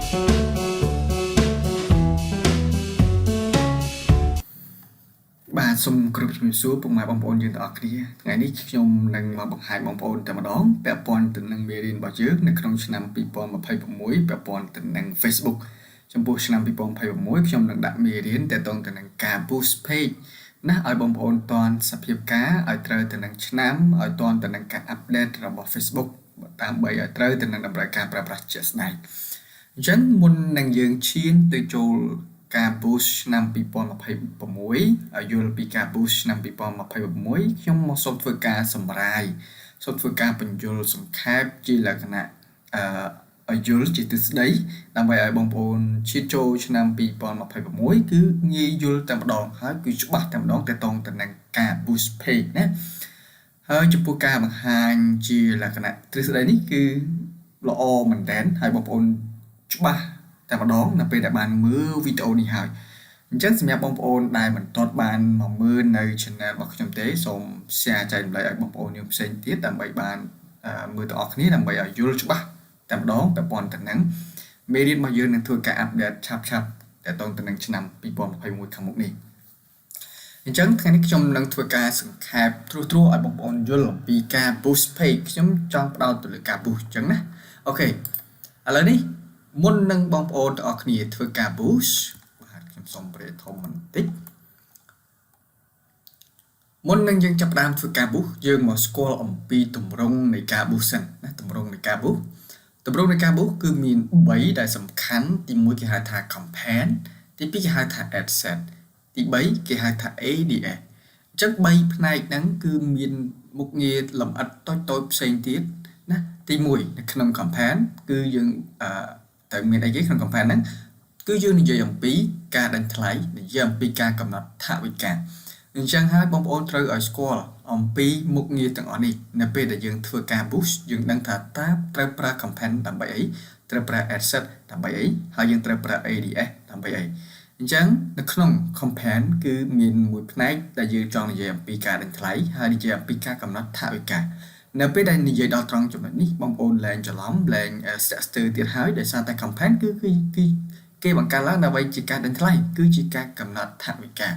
បាទសូមគោរពជំរាបសួរពុកម៉ែបងប្អូនយើងទាំងអស់គ្នាថ្ងៃនេះខ្ញុំនឹងមកបង្ហាញបងប្អូនតែម្ដងពាក់ព័ន្ធទៅនឹងមេរៀនរបស់យើងនៅក្នុងឆ្នាំ2026ពាក់ព័ន្ធទៅនឹង Facebook ចំពោះឆ្នាំ2026ខ្ញុំនឹងដាក់មេរៀនទាក់ទងទៅនឹងការ boost page ណាឲ្យបងប្អូនតាន់សភាពការឲ្យត្រូវទៅនឹងឆ្នាំឲ្យតាន់ទៅនឹងការ update របស់ Facebook ដើម្បីឲ្យត្រូវទៅនឹងតម្រូវការប្រើប្រាស់ជាក់ស្ដែងអញ្ចឹងមុននឹងយើងឈានទៅចូលការ boost ឆ្នាំ2026ឲ្យយល់ពីការ boost ឆ្នាំ2026ខ្ញុំមកសូមធ្វើការសម្រាយសូមធ្វើការបញ្យល់សង្ខេបជាលក្ខណៈឲ្យយល់ជាទិសដីដើម្បីឲ្យបងប្អូនឈានចូលឆ្នាំ2026គឺងាយយល់តែម្ដងហើយគឺច្បាស់តែម្ដងទាក់ទងទៅនឹងការ boost page ណាហើយចំពោះការបង្ហាញជាលក្ខណៈទ្រឹស្ដីនេះគឺល្អមែនទែនហើយបងប្អូនច្បាស់តែម្ដងនៅពេលដែលបានមើលវីដេអូនេះហើយអញ្ចឹងសម្រាប់បងប្អូនដែលមិនទាន់បានមកមើលនៅ channel របស់ខ្ញុំទេសូម share ចែករំលែកឲ្យបងប្អូនយើងផ្សេងទៀតដើម្បីបានមើលទាំងអស់គ្នាដើម្បីឲ្យយល់ច្បាស់តែម្ដងពាក់ព័ន្ធទៅនឹងមេរៀនរបស់យើងនឹងធ្វើការ update ឆាប់ៗទាក់ទងទៅនឹងឆ្នាំ2021ខាងមុខនេះអញ្ចឹងថ្ងៃនេះខ្ញុំនឹងធ្វើការសង្ខេបត្រួសឲ្យបងប្អូនយល់អំពីការ boost page ខ្ញុំចង់ផ្ដោតទៅលើការ boost អញ្ចឹងណាអូខេឥឡូវនេះមុននឹងបងប្អូនទាំងអស់គ្នាធ្វើការ boost បាទខ្ញុំសូមប្រេធំបន្តិចមុននឹងយើងចាប់ផ្ដើមធ្វើការ boost យើងមកស្គាល់អំពីទម្រង់នៃការ boost សិនណាទម្រង់នៃការ boost ទម្រង់នៃការ boost គឺមាន3ដែលសំខាន់ទី1គេហៅថា campaign ទី2គេហៅថា adset ទី3គេហៅថា ADS អញ្ចឹង3ផ្នែកហ្នឹងគឺមានមុខងារលម្អិតតូចៗផ្សេងទៀតណាទី1នៅក្នុង campaign គឺយើងតែមានអីគេក្នុង campaign ហ្នឹងគឺយើងនិយាយអំពីការដេញថ្លៃនិយាយអំពីការកំណត់ថវិកាអញ្ចឹងហើយបងប្អូនត្រូវឲ្យស្គាល់អំពីមុខងារទាំងអស់នេះនៅពេលដែលយើងធ្វើការ boost យើងដឹងថាតើត្រូវប្រើ campaign ដើម្បីអីត្រូវប្រើ adset ដើម្បីអីហើយយើងត្រូវប្រើ ADS ដើម្បីអីអញ្ចឹងនៅក្នុង campaign គឺមានមួយផ្នែកដែលយើងចង់និយាយអំពីការដេញថ្លៃហើយនិយាយអំពីការកំណត់ថវិកានៅពេលដែលនិយាយដល់ត្រង់ចំណុចនេះបងប្អូនលែងច្រឡំលែងស្ទាក់ស្ទើរទៀតហើយដោយសារតែ campaign គឺគេបង្កើតឡើងដើម្បីជាការដេញថ្លៃគឺជាការកំណត់ថវិកា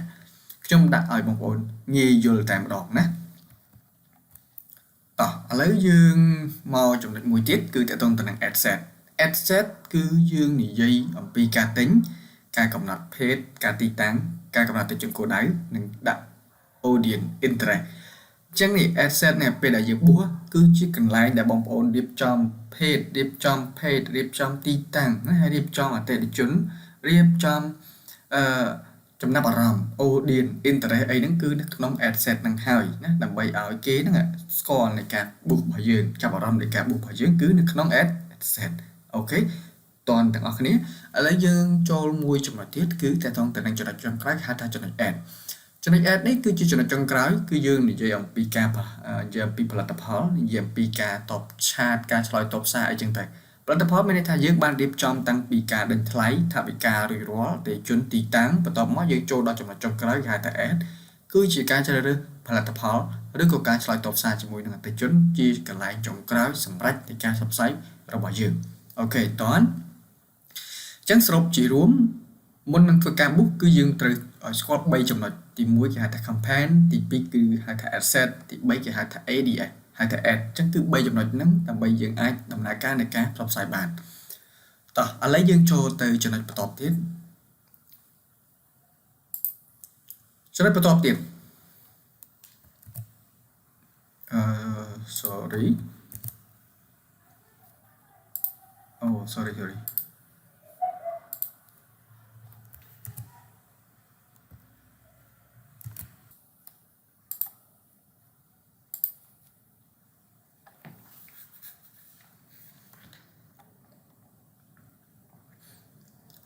ខ្ញុំដាក់ឲ្យបងប្អូនងាយយល់តែម្ដងណាតោះឥឡូវយើងមកចំណុចមួយទៀតគឺទាក់ទងទៅនឹង adset គឺយើងនិយាយអំពីការទិញការកំណត់ភេទការទីតាំងការកំណត់ទីជនគោលដៅនិងដាក់ audience interestអញ្ចឹងនេះ adset នេះពេលដែលយើងបួសគឺជាកន្លែងដែលបងប្អូនរៀបចំភេទរៀបចំទីតាំងណាហើយរៀបចំអតិថិជនរៀបចំចំណាប់អារម្មណ៍ audience interest អីហ្នឹងគឺនៅក្នុង adset ហ្នឹងហើយណាដើម្បីឲ្យគេហ្នឹងស្គាល់នៃការបួសរបស់យើងចាប់អារម្មណ៍នៃការបួសរបស់យើងគឺនៅក្នុង adset អូខេតន់ទាំងអស់គ្នាឥឡូវយើងចូលមួយចំណុចទៀតគឺតើតង់ទៅនឹងចំណុចចុងក្រោយហៅថាចំណុច ad ចំណុច ad នេះគឺជាចំណុចចុងក្រោយគឺយើងនិយាយអំពីការនិយាយអំពីផលិតផលនិយាយអំពីការតបឆាតការឆ្លើយតបសារអីចឹងទៅផលិតផលមានន័យថាយើងបានរៀបចំតាំងពីការដេញថ្លៃថវិការួចរាល់ទៅជនទីតាំងបន្ទាប់មកយើងចូលដល់ចំណុចចុងក្រោយគេហៅថា ad គឺជាការជ្រើសរើសផលិតផលឬក៏ការឆ្លើយតបសារជាមួយនឹងអតិថិជនជាកន្លែងចុងក្រោយសម្រាប់នៃការផ្សព្វផ្សាយរបស់យើងអូខេតើអញ្ចឹងសរុបជារួមមុននឹងធ្វើការ book គឺយើងត្រូវឲ្យស្គាល់3ចំណុចទី1គេហៅថា campaign ទី2គឺហៅថា adset ទី3គេហៅថា ADS ហៅថា ad អញ្ចឹងគឺ3ចំណុចហ្នឹងដើម្បីយើងអាចដំណើរការនៃការផ្សព្វផ្សាយបានតោះឥឡូវយើងចូលទៅចំណុចបន្តទៀតចំណុចបន្តទៀត sorry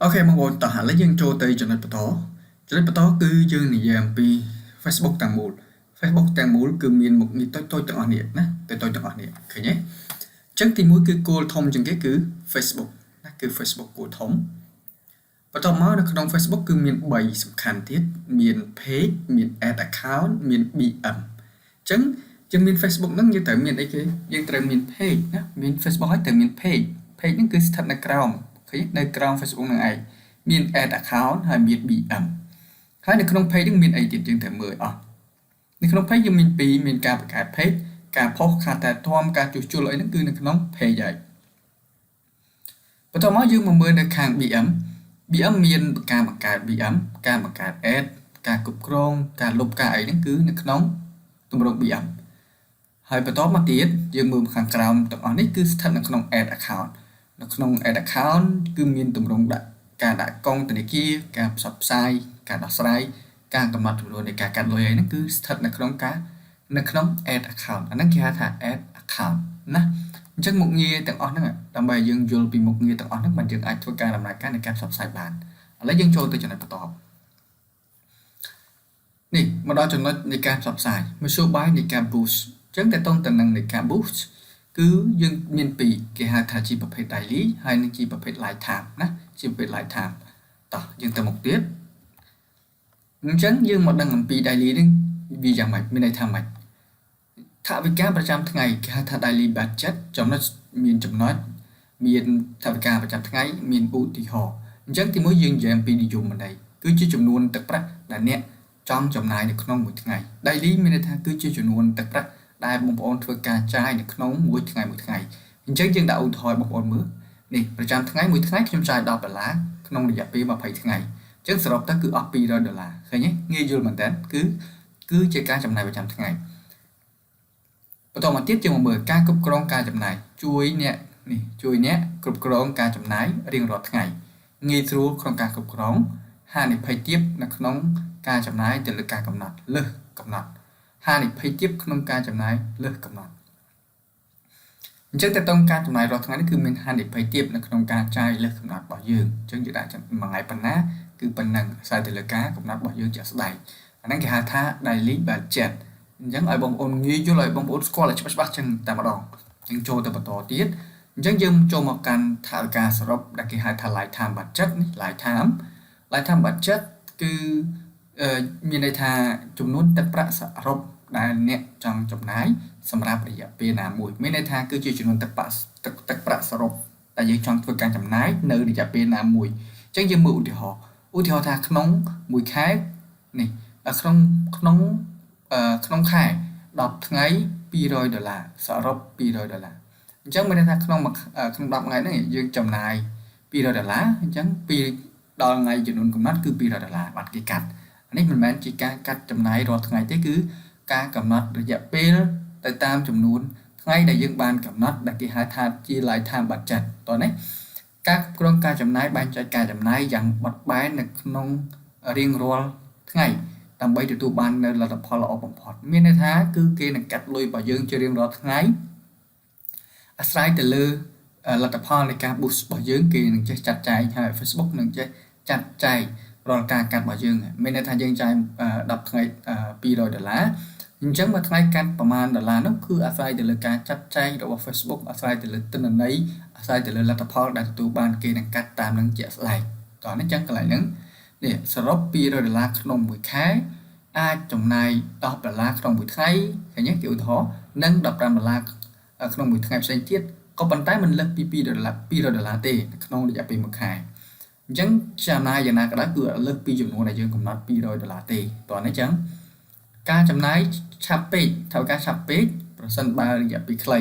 អូខេបងប្អូនតោះឥឡូវយើងចូលទៅចំណុចបន្តគឺយើងនិយាយអំពី Facebook ទាំងមូលគឺមានមុខងារតូចៗទាំងអស់នេះណាតូចៗទាំងអស់នេះឃើញទេអញ្ចឹងទី1គឺគោលធំជាងគេគឺ Facebook ណាគឺ Facebook គោលធំបន្តមកនៅក្នុង Facebook គឺមាន3សំខាន់ទៀតមាន page មាន ad account មាន BM អញ្ចឹងយើងមាន Facebook ហ្នឹងយើងត្រូវមានអីគេយើងត្រូវមាន page ណាមាន Facebook ហើយត្រូវមាន page ហ្នឹងគឺស្ថិតនៅក្រោម ឃើញនៅក្រោម Facebook នឹងឯងមាន add account ហើយមាន BM ហើយនៅក្នុង page នឹងមានអីទៀតយើងត្រូវមើលអស់នៅក្នុង page យើងមាន2មានការបង្កើត page ការផុសការថែទាំការជួសជុលអីហ្នឹងគឺនៅក្នុង page ហើយបន្ទាប់មកយើងមកមើលនៅខាង BM មានការបង្កើត BM ការបង្កើត add ការគ្រប់គ្រងការលុបការអីហ្នឹងគឺនៅក្នុងទម្រង់ BM ហើយបន្តមកទៀតយើងមើលខាងក្រោមទាំងអស់នេះគឺស្ថិតនៅក្នុង add account នៅក្នុង add account គឺមានទម្រង់ការដាក់កងធនាគារការផ្សព្វផ្សាយការដោះស្រាយការកំណត់ចំនួននៃការកាត់លុយអីហ្នឹងគឺស្ថិតនៅក្នុង add account អាហ្នឹងគេហៅថា add account ណាអញ្ចឹងមុខងារទាំងអស់ហ្នឹងដើម្បីឲ្យយើងយល់ពីមុខងារទាំងអស់ហ្នឹងបានយើងអាចធ្វើការដំណើរការនៃការផ្សព្វផ្សាយបានឥឡូវយើងចូលទៅចំណុចបន្តនេះមកដល់ចំណុចនៃការផ្សព្វផ្សាយមធ្យោបាយនៃការ boost អញ្ចឹងតើតទៅនឹងនៃការ boost គឺយើងមាន2គេហៅថាជាប្រភេទ daily ហើយនិងជាប្រភេទ lifetime ណាជាប្រភេទ lifetime តោះយើងទៅមុខទៀតអញ្ចឹងយើងមកដឹងអំពី daily នេះវាយ៉ាងម៉េចមានន័យថាម៉េចថវិកាប្រចាំថ្ងៃគេហៅថា daily budget មានចំណុចមានថវិកាប្រចាំថ្ងៃមានឧទាហរណ៍អញ្ចឹងទីមួយយើងនិយាយអំពីនិយមន័យគឺជាចំនួនទឹកប្រាក់ដែលអ្នកចង់ចំណាយនៅក្នុងមួយថ្ងៃ daily មានន័យថាគឺជាចំនួនទឹកប្រាក់ដែលបងប្អូនធ្វើការចាយនៅក្នុងមួយថ្ងៃអញ្ចឹងយើងដាក់ឧទាហរណ៍បងប្អូនមើលនេះប្រចាំថ្ងៃមួយថ្ងៃខ្ញុំចាយ$10ក្នុងរយៈពេល20ថ្ងៃអញ្ចឹងសរុបទៅគឺអស់$200ឃើញទេងាយយល់មែនតើគឺជាការចំណាយប្រចាំថ្ងៃបន្តមកទៀតយើងមកមើលការគ្រប់គ្រងការចំណាយជួយអ្នកគ្រប់គ្រងការចំណាយរៀងរាល់ថ្ងៃងាយស្រួលក្នុងការគ្រប់គ្រងហានិភ័យទាបនៅក្នុងការចំណាយទៅលើការកំណត់លើសកំណត់ហានិភ័យទាបក្នុងការចំណាយលើសកំណត់អញ្ចឹងតើតើការចំណាយរាល់ថ្ងៃនេះគឺមានហានិភ័យទាបនៅក្នុងការចាយលើសកំណត់របស់យើងអញ្ចឹងយើងដាក់មួយថ្ងៃប៉ុណ្ណាគឺប៉ុណ្ណឹងអាស្រ័យទៅលើការកំណត់របស់យើងជាក់ស្ដែងអាហ្នឹងគេហៅថា daily budget អញ្ចឹងឲ្យបងប្អូនងាយយល់ឲ្យបងប្អូនស្គាល់ឲ្យច្បាស់ចឹងតែម្ដងអញ្ចឹងចូលទៅបន្តទៀតអញ្ចឹងយើងចូលមកកាន់ថវិកាសរុបដែលគេហៅថា lifetime budget នេះ lifetime budget គឺមានន័យថាចំនួនទឹកប្រាក់សរុបដែលអ្នកចង់ចំណាយសម្រាប់រយៈពេលណាមួយមានន័យថាគឺជាចំនួនទឹកប្រាក់សរុបដែលយើងចង់ធ្វើការចំណាយនៅរយៈពេលណាមួយអញ្ចឹងយើងមើលឧទាហរណ៍ថាក្នុងមួយខែនេះក្នុងខែ10ថ្ងៃ$200សរុប$200អញ្ចឹងមានន័យថាក្នុង10ថ្ងៃហ្នឹងយើងចំណាយ$200អញ្ចឹងដល់ថ្ងៃចំនួនកំណត់គឺ$200បាត់គេកាត់នេះមិនមែនជាការកាត់ចំណាយរាល់ថ្ងៃទេគឺការកំណត់រយៈពេលទៅតាមចំនួនថ្ងៃដែលយើងបានកំណត់ដែលគេហៅថាជា lifetime budget តោះនេះការគ្រប់គ្រងការចំណាយបែងចែកការចំណាយយ៉ាងបត់បែននៅក្នុងរៀងរាល់ថ្ងៃដើម្បីទទួលបាននូវលទ្ធផលល្អបំផុតមានន័យថាគឺគេនឹងកាត់លុយរបស់យើងជារៀងរាល់ថ្ងៃអាស្រ័យទៅលើលទ្ធផលនៃការ boost របស់យើងគេនឹងចេះចាត់ចែងហើយ Facebook នឹងចេះចាត់ចែងរាល់ការកាត់របស់យើងមានន័យថាយើងចាយ10ថ្ងៃ$200អញ្ចឹងមួយថ្ងៃកាត់ប្រមាណ$នោះគឺអាស្រ័យទៅលើការចាត់ចែងរបស់ Facebook អាស្រ័យទៅលើទិន្នន័យអាស្រ័យទៅលើលទ្ធផលដែលទទួលបានគេនឹងកាត់តាមនឹងជាក់ស្ដែងតោះនេះអញ្ចឹងកន្លែងហ្នឹងនេះសរុប$200ក្នុងមួយខែអាចចំណាយ$10ក្នុងមួយថ្ងៃឃើញទេគេឧទាហរណ៍និង$15ក្នុងមួយថ្ងៃផ្សេងទៀតក៏ប៉ុន្តែមិនលើសពី$200ទេក្នុងរយៈពេលមួយខែអញ្ចឹងចំណាយយ៉ាងណាក៏ដោយគឺលើសពីចំនួនដែលយើងកំណត់$200ទេតោះនេះអញ្ចឹងការចំណាយឆាប់ពេកថវិកាឆាប់ពេកប្រសិនបើរយៈពេលខ្លី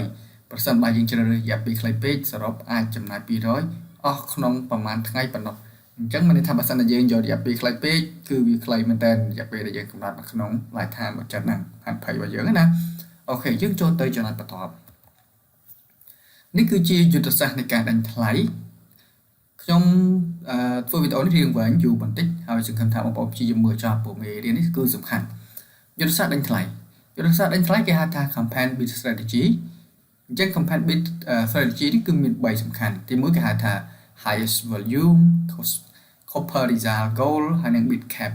ប្រសិនបើយើងជ្រើសរើសរយៈពេលខ្លីពេកសរុបអាចចំណាយ$200អស់ក្នុងប្រមាណថ្ងៃប៉ុណ្ណោះអញ្ចឹងមានន័យថាបើសិនតែយើងយករយៈពេលខ្លីពេកគឺវាខ្លីមែនតើរយៈពេលដែលយើងកំណត់នៅក្នុង lifetime budget ហ្នឹងហានិភ័យរបស់យើងណាអូខេយើងចូលទៅចំណុចបន្ទាប់នេះគឺជាយុទ្ធសាស្ត្រនៃការដាំថ្លៃខ្ញុំធ្វើវីដេអូនេះរៀងវែងយូរបន្តិចហើយសង្ឃឹមថាបងប្អូនព្យាយាមមើលចប់ព្រោះមេរៀននេះគឺសំខាន់យុទ្ធសាស្ត្រដាំថ្លៃគេហៅថា campaign bid strategy អញ្ចឹង campaign bid strategy នេះគឺមាន3សំខាន់ទី1គេហៅថា highest volume comparison goal ហើយនិង bid cap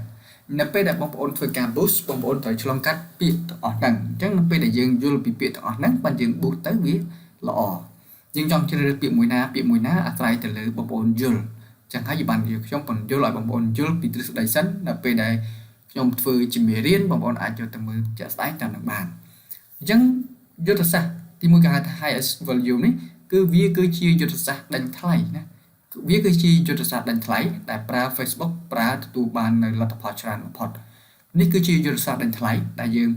នៅពេលដែលបងប្អូនធ្វើការ boost បងប្អូនត្រូវឆ្លងកាត់ពាក្យទាំងអស់ហ្នឹងអញ្ចឹងនៅពេលដែលយើងយល់ពីពាក្យទាំងអស់ហ្នឹងបានយើង boost ទៅវាល្អយើងចង់ជ្រើសរើសពាក្យមួយណាអាស្រ័យទៅលើបងប្អូនយល់ចឹងហើយបានខ្ញុំបញ្យល់ឲ្យបងប្អូនយល់ពីទ្រឹស្ដីសិននៅពេលដែលខ្ញុំធ្វើជាមេរៀនបងប្អូនអាចយកទៅមើលជាក់ស្ដែងតាមនឹងបានអញ្ចឹងយុទ្ធសាស្ត្រទី1គេហៅថា highest value នេះគឺវាគឺជាយុទ្ធសាស្ត្រដាំថ្លៃណា វាគឺជាយុទ្ធសាស្ត្រដេញថ្លៃដែលប្រើ Facebook ប្រើទទួលបាននៅលទ្ធផលច្រើនបំផុតនេះគឺជាយុទ្ធសាស្ត្រដេញថ្លៃដែលយើង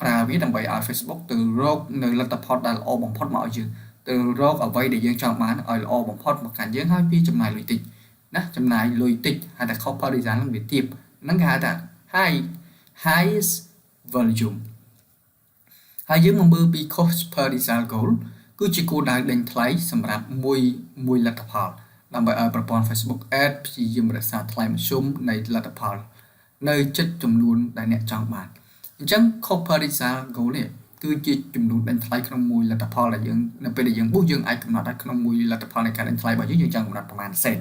ប្រើវាដើម្បីឲ្យ Facebook ទៅរកនៅលទ្ធផលដែលល្អបំផុតមកឲ្យយើងទៅរកអ្វីដែលយើងចង់បានឲ្យល្អបំផុតមកកាន់យើងហើយពីចំណាយលុយតិចណាចំណាយលុយតិចហៅថា comparison នឹងវាទាបហ្នឹងគេហៅថា highest volume ហើយយើងមកមើលពី cost per result goal គឺជាគោលដៅដេញថ្លៃសម្រាប់មួយលទ្ធផលដើម្បីឲ្យប្រព័ន្ធ Facebook Ads ព្យាយាមរក្សាថ្លៃមធ្យមនៃលទ្ធផលនៅចិត្តចំនួនដែលអ្នកចង់បានអញ្ចឹង cost per result goal នេះគឺជាចំនួនដេញថ្លៃក្នុងមួយលទ្ធផលដែលយើងនៅពេលដែលយើងបុះយើងអាចកំណត់ឲ្យក្នុងមួយលទ្ធផលនៃការដេញថ្លៃរបស់យើងចង់កំណត់ប្រមាណសេន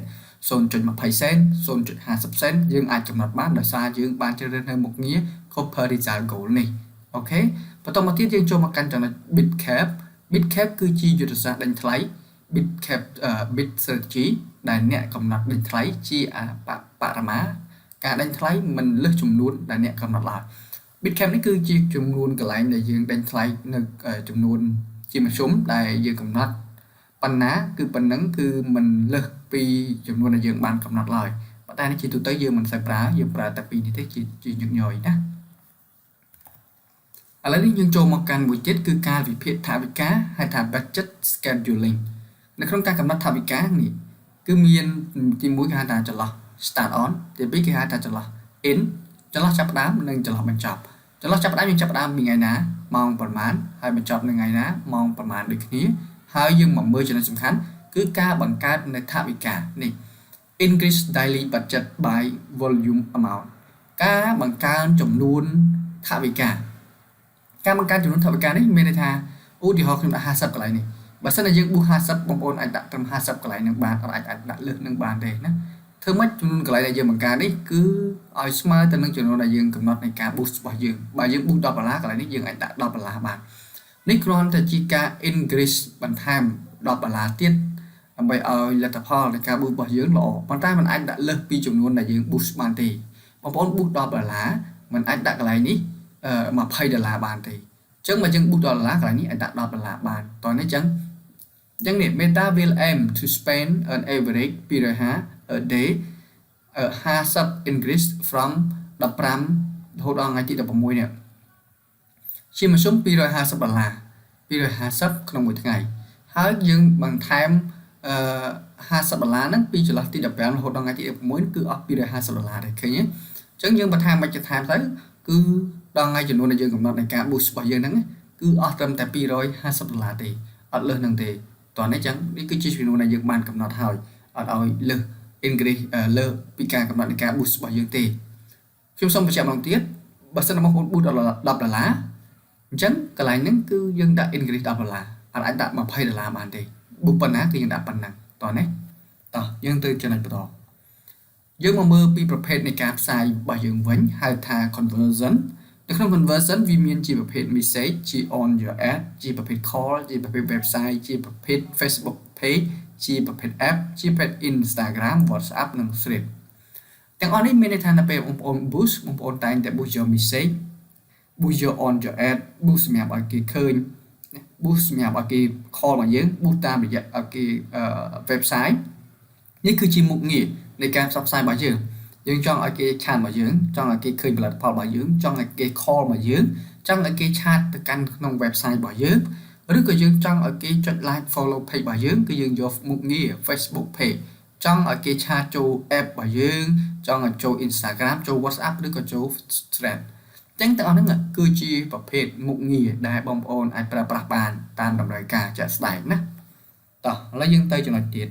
0.20 សេន 0.50 សេនយើងអាចកំណត់បានដោយសារយើងបានជ្រើសរើសនៅមុខងារ cost per result goal នេះអូខេបន្តមកទៀតយើងចូលមកកាន់ចំណុច Bitcap គឺជាយុទ្ធសាស្ត្រដេញថ្លៃ Bitcap bit strategy ដែលអ្នកកំណត់ដេញថ្លៃជាបរមាការដេញថ្លៃមិនលើសចំនួនដែលអ្នកកំណត់ឡើយ Bitcap នេះគឺជាចំនួនកន្លែងដែលយើងដេញថ្លៃនៅចំនួនជាមធ្យមដែលយើងកំណត់ប៉ុណ្ណាគឺប៉ុណ្ណឹងគឺមិនលើសពីចំនួនដែលយើងបានកំណត់ឡើយប៉ុន្តែនេះជាទូទៅយើងមិនសូវប្រើយើងប្រើតែពីរនេះទេជាញឹកញយណាឥឡូវនេះយើងចូលមកកាន់មួយទៀតគឺការវិភាគថវិកាហៅថា budget scheduling នៅក្នុងការកំណត់ថវិកានេះគឺមានទី1គេហៅថាចន្លោះ start on ទី2គេហៅថាចន្លោះ in ចន្លោះចាប់ផ្ដើមនិងចន្លោះបញ្ចប់ចន្លោះចាប់ផ្ដើមយើងចាប់ផ្ដើមពីថ្ងៃណាម៉ោងប្រមាណហើយបញ្ចប់នៅថ្ងៃណាម៉ោងប្រមាណដូចគ្នាហើយយើងមកមើលចំណុចសំខាន់គឺការបង្កើតនៅថវិកានេះ increase daily budget by volume amount ការបង្កើនចំនួនថវិកាការបង្កើនចំនួនថវិកានេះមានន័យថាឧទាហរណ៍ខ្ញុំដាក់50កន្លែងនេះបើសិនតែយើងប៊ូ50បងប្អូនអាចដាក់ត្រឹម50កន្លែងនឹងបានអាចដាក់លើសនឹងបានទេណាធ្វើម៉េចចំនួនកន្លែងដែលយើងបង្កើននេះគឺឲ្យស្មើទៅនឹងចំនួនដែលយើងកំណត់នៃការ boost របស់យើងបើយើង boost $10កន្លែងនេះយើងអាចដាក់$10បាននេះគ្រាន់តែជាការ increase បន្ថែម$ទៀតដើម្បីឲ្យលទ្ធផលនៃការ boost របស់យើងល្អប៉ុន្តែมันអាចដាក់លើសពីចំនួនដែលយើង boost បានទេបងប្អូន boost $10มันអាចដាក់កន្លែងនេះ$20បានទេអញ្ចឹងមកយើង boost $កន្លែងនេះអាចដាក់$10បានតោះនេះអញ្ចឹងនេះ Meta will aim to spend an average $250 a day 50 increase from 15រហូតដល់ថ្ងៃទី16នេះជាមធ្យម$250 250ក្នុងមួយថ្ងៃហើយយើងបន្ថែម$50ហ្នឹងពីចន្លោះទី15រហូតដល់ថ្ងៃទី16គឺអស់$250ទេឃើញទេអញ្ចឹងយើងបន្ថែមមិនបន្ថែមទៅគឺដល់ថ្ងៃចំនួនដែលយើងកំណត់នៃការ boost របស់យើងហ្នឹងគឺអស់ត្រឹមតែ$250ទេអត់លើសហ្នឹងទេតោះនេះអញ្ចឹងនេះគឺជាចំនួនដែលយើងបានកំណត់ហើយអត់ឲ្យលើស increase លើសពីការកំណត់នៃការ boost របស់យើងទេខ្ញុំសូមបញ្ជាក់ម្ដងទៀតបើសិនបងប្អូន boost $10អញ្ចឹងកន្លែងហ្នឹងគឺយើងដាក់ increase $10អត់អាចដាក់$20បានទេ boost ប៉ុណ្ណាគឺយើងដាក់ប៉ុណ្ណឹងតោះនេះតោះយើងទៅចំណុចបន្តយើងមកមើលពីប្រភេទនៃការផ្សាយរបស់យើងវិញហៅថា conversion នៅក្នុង conversion វាមានជាប្រភេទ message ជា on your ad ជាប្រភេទ call ជាប្រភេទ website ជាប្រភេទ Facebook page ជាប្រភេទ app ជាប្រភេទ Instagram WhatsApp និង Thread ទាំងអស់នេះមានន័យថានៅពេលបងប្អូន boost បងប្អូនតែងតែ boost your message boost your on your ad boost សម្រាប់ឲ្យគេឃើញ boost សម្រាប់ឲ្យគេ call មកយើង boost តាមរយៈឲ្យគេ website នេះគឺជាមុខងារនៃការផ្សព្វផ្សាយរបស់យើងចង់ឲ្យគេឆាតមកយើងចង់ឲ្យគេឃើញផលិតផលរបស់យើងចង់ឲ្យគេ call មកយើងចង់ឲ្យគេឆាតទៅកាន់ក្នុង website របស់យើងឬក៏យើងចង់ឲ្យគេចុច like follow page របស់យើងគឺយើងយកមុខងារ Facebook page ចង់ឲ្យគេឆាតចូល app របស់យើងចង់ឲ្យចូល Instagram ចូល WhatsApp ឬក៏ចូល Thread អញ្ចឹងទាំងអស់ហ្នឹងគឺជាប្រភេទមុខងារដែលបងប្អូនអាចប្រើប្រាស់បានតាមតម្រូវការជាក់ស្ដែងណាតោះឥឡូវយើងទៅចំណុចទៀត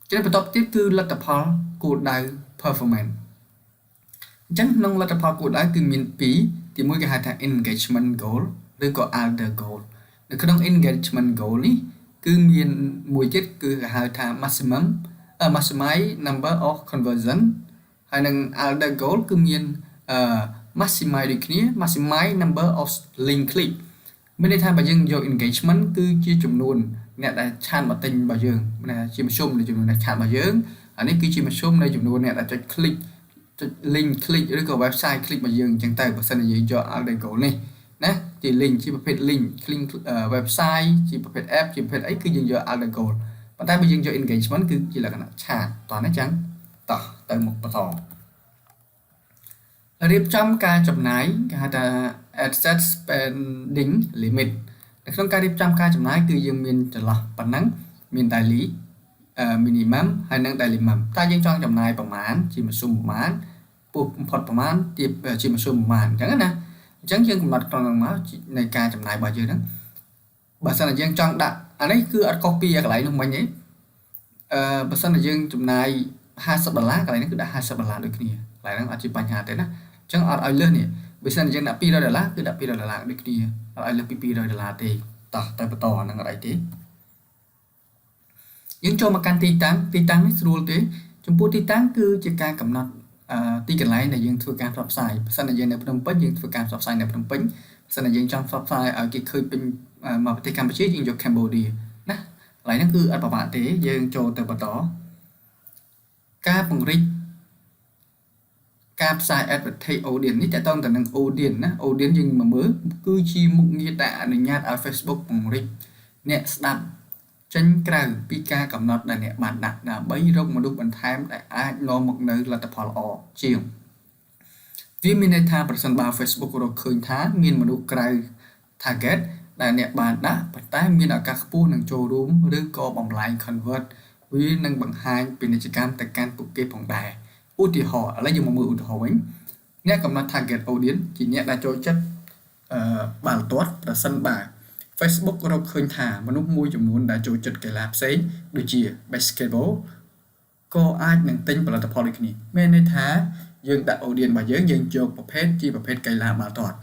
ចំណុចបន្តទៀតគឺលទ្ធផលគោលដៅ performance អញ្ចឹងក្នុងលទ្ធផលគោលដៅគឺមាន2ទី1គេហៅថា engagement goal ឬក៏ other goal នៅក្នុង engagement goal នេះគឺមានមួយទៀតគឺគេហៅថា maximize number of conversion ហើយនឹង other goal គឺមានmaximize ដូចគ្នា maximize number of link click មានន័យថាបើយើងយក engagement គឺជាចំនួនអ្នកដែលឆាតមកទិញរបស់យើងជាមធ្យមនៃចំនួនអ្នកឆាតរបស់យើងអានេះគឺជាមធ្យមនៃចំនួនអ្នកដែលចុច click ចុច link click ឬក៏ website click របស់យើងអញ្ចឹងទៅបើសិនជាយើងយក other goal នេះណាជា link ជាប្រភេទ link website ជាប្រភេទ app ជាប្រភេទអីគឺយើងយក other goal ប៉ុន្តែបើយើងយក engagement គឺជាលក្ខណៈឆាតតោះណាចឹងតោះទៅមុខបន្តរៀបចំការចំណាយគេហៅថា asset spending limit នៅក្នុងការរៀបចំការចំណាយគឺយើងមានចន្លោះប៉ុណ្ណឹងមាន daily minimum ហើយនិង daily minimum តើយើងចង់ចំណាយប្រមាណជាមធ្យមប្រមាណពោះបំផុតប្រមាណទាបជាមធ្យមប្រមាណអញ្ចឹងណាអញ្ចឹងយើងកំណត់ក្នុងនោះមកនៃការចំណាយរបស់យើងហ្នឹងបើសិនជាយើងចង់ដាក់អានេះគឺអត់ខុសពីកន្លែងនោះមិញទេបើសិនជាយើងចំណាយ$50កន្លែងនេះគឺដាក់$50ដូចគ្នាកន្លែងហ្នឹងអត់ជាបញ្ហាទេណាអញ្ចឹងអត់ឲ្យលើសនេះបើសិនជាយើងដាក់$200គឺដាក់$200ដូចគ្នាអត់ឲ្យលើសពី$200ទេតោះទៅបន្តអាហ្នឹងអត់អីទេយើងចូលមកកាន់ទីតាំងនេះស្រួលទេចំពោះទីតាំងគឺជាការកំណត់ទីកន្លែងដែលយើងធ្វើការផ្សព្វផ្សាយបើសិនជាយើងនៅភ្នំពេញយើងធ្វើការផ្សព្វផ្សាយនៅភ្នំពេញបើសិនជាយើងចង់ផ្សព្វផ្សាយឲ្យគេឃើញពេញមកប្រទេសកម្ពុជាយើងយក Cambodia ណាកន្លែងហ្នឹងគឺអត់ប្រហែលទេយើងចូលទៅបន្តការពង្រីកការផ្សាយ advertise audience នេះតើតើទៅនឹង audience ណា audience យើងមកមើលគឺជាមុខងារដែលអនុញ្ញាតឲ្យ Facebook ពង្រីកអ្នកស្ដាប់ចេញក្រៅពីការកំណត់ដែលអ្នកបានដាក់ដើម្បីរកមនុស្សបន្ថែមដែលអាចនាំមកនៅលទ្ធផលល្អជាងវាមានន័យថាប្រសិនបើ Facebook រកឃើញថាមានមនុស្សក្រៅ target ដែលអ្នកបានដាក់ប៉ុន្តែមានឱកាសខ្ពស់នឹងចូលរួមឬក៏បំលែង convert វានឹងបង្ហាញពាណិជ្ជកម្មទៅកាន់ពួកគេផងដែរឧទាហរណ៍ឥឡូវយើងមកមើលឧទាហរណ៍វិញអ្នកកំណត់ target audience ជាអ្នកដែលចូលចិត្តបាល់ទាត់ប្រសិនបើ Facebook រកឃើញថាមនុស្សមួយចំនួនដែលចូលចិត្តកីឡាផ្សេងដូចជា basketball ក៏អាចនឹងទិញផលិតផលដូចគ្នាមានន័យថាយើងដាក់ audience របស់យើងយកប្រភេទជាប្រភេទកីឡាបាល់ទាត់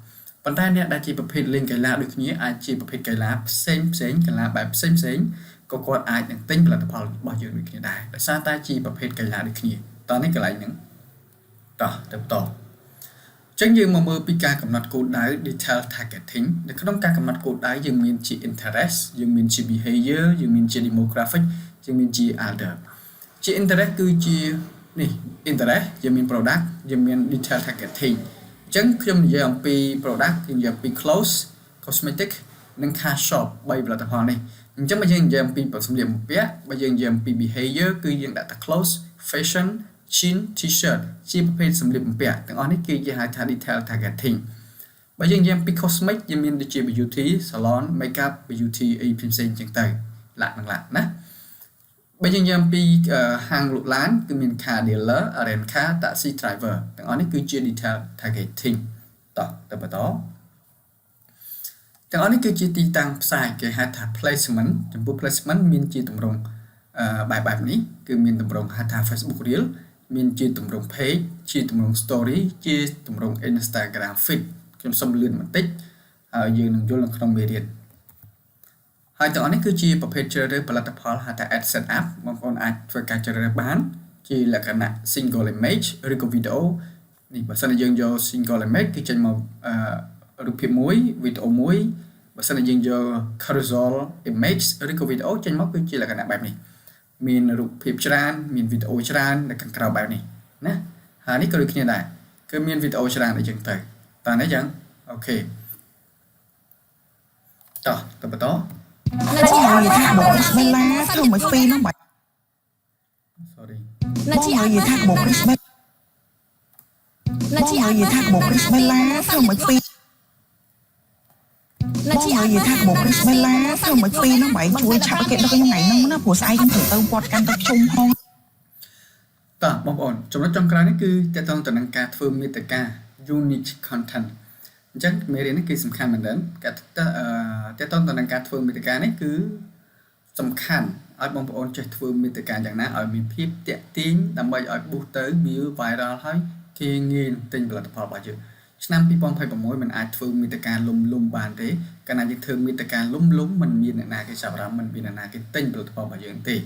ប៉ុន្តែអ្នកដែលជាប្រភេទលេងកីឡាដូចគ្នាអាចជាប្រភេទកីឡាផ្សេងកីឡាបែបផ្សេងក៏គាត់អាចនឹងទិញផលិតផលរបស់យើងដូចគ្នាដែរដោយសារតែជាប្រភេទកីឡាដូចគ្នាតោះនេះកន្លែងហ្នឹងតោះទៅបន្តចឹងយើងមកមើលពីការកំណត់គោលដៅ detail targeting នៅក្នុងការកំណត់គោលដៅយើងមានជា interest យើងមានជា behavior យើងមានជា demographic យើងមានជា other ជា interest គឺជានេះ interest យើងមាន product យើងមាន detail targeting អញ្ចឹងខ្ញុំនិយាយអំពី product ខ្ញុំនិយាយអំពី clothes cosmetic និង car shop 3ផលិតផលនេះអញ្ចឹងបើយើងនិយាយអំពីសម្លៀកបំពាក់បើយើងនិយាយអំពី behavior គឺយើងដាក់តែ clothes fashion jean t-shirt ជាប្រភេទសម្លៀកបំពាក់ទាំងអស់នេះគឺជាហៅថា detail targeting បើយើងនិយាយអំពី cosmetic យើងមានដូចជា beauty salon makeup beauty អីផ្សេងៗចឹងទៅឡាក់ណាបើយើងនិយាយអំពីហាងលក់ឡានគឺមាន car dealer rent car taxi driver ទាំងអស់នេះគឺជា detail targeting តោះទៅបន្តទាំងអស់នេះគឺជាទីតាំងផ្សាយគេហៅថា placement ចំពោះ placement មានជាទម្រង់បែបនេះគឺមានទម្រង់ហៅថា Facebook Reel មានជាទម្រង់ page ជាទម្រង់ story ជាទម្រង់ Instagram feed ខ្ញុំសូមលឿនបន្តិចហើយយើងនឹងយល់នៅក្នុងមេរៀនហើយទាំងអស់នេះគឺជាប្រភេទជ្រើសរើសផលិតផលហៅថា ad set up បងប្អូនអាចធ្វើការជ្រើសរើសបានជាលក្ខណៈ single image ឬក៏ video នេះបើសិនជាយើងយក single image គឺចេញមករូបភាពមួយវីដេអូមួយបើសិនជាយើងយក carousel image ឬក៏វីដេអូចេញមកគឺជាលក្ខណៈបែបនេះមានរូបភាពច្រើនមានវីដេអូច្រើននៅខាងក្រៅបែបនេះណាហើយនេះក៏ដូចគ្នាដែរគឺមានវីដេអូច្រើនដូចចឹងទៅតើនេះចឹងអូខេតោះទៅបន្តណាជានិយាយថាបងស្បេឡាធ្វើមួយពីរនោះបាច់ sorry ណាជានិយាយថាបងស្បេណាជានិយាយថាបងស្បេឡាធ្វើមួយពីរណាជានិយាយថាបងស្បេឡាធ្វើមួយពីរនោះបែរជួយឆាប់គេដល់ថ្ងៃហ្នឹងណាព្រោះស្អែកខ្ញុំត្រូវទៅវត្តកាន់ទៅជុំផងតោះបងប្អូនចំណុចចុងក្រោយនេះគឺតើតើទៅនឹងការធ្វើមាតិកា unique content អញ្ចឹងមេរៀននេះគឺសំខាន់មែនទែនតើតើទៅនឹងការធ្វើមាតិកានេះគឺសំខាន់ឲ្យបងប្អូនចេះធ្វើមាតិកាយ៉ាងណាឲ្យមានភាពតាក់ទាញដើម្បីឲ្យ boost ទៅ view viral ហើយគេងាយទិញផលិតផលរបស់យើងឆ្នាំ2026មិនអាចធ្វើមាតិកាលំបានទេកាលណាយើងធ្វើមាតិកាលំមិនមានអ្នកណាគេចាប់អារម្មណ៍មិនមានអ្នកណាគេទិញផលិតផលរបស់យើងទេ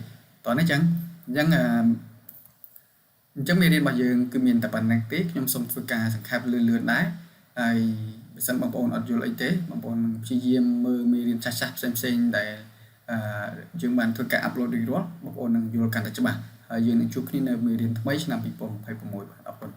តោះនេះអញ្ចឹងមេរៀនរបស់យើងគឺមានតែប៉ុណ្្នឹងទេខ្ញុំសូមធ្វើការសង្ខេបលឿនដែរហើយបើសិនបងប្អូនអត់យល់អីទេបងប្អូនព្យាយាមមើលមេរៀនចាស់ផ្សេងដែលយើងបានធ្វើការអាប់ឡូតរួចរាល់បងប្អូននឹងយល់កាន់តែច្បាស់ហើយយើងនឹងជួបគ្នានៅមេរៀនថ្មីឆ្នាំ2026បាទអរគុណ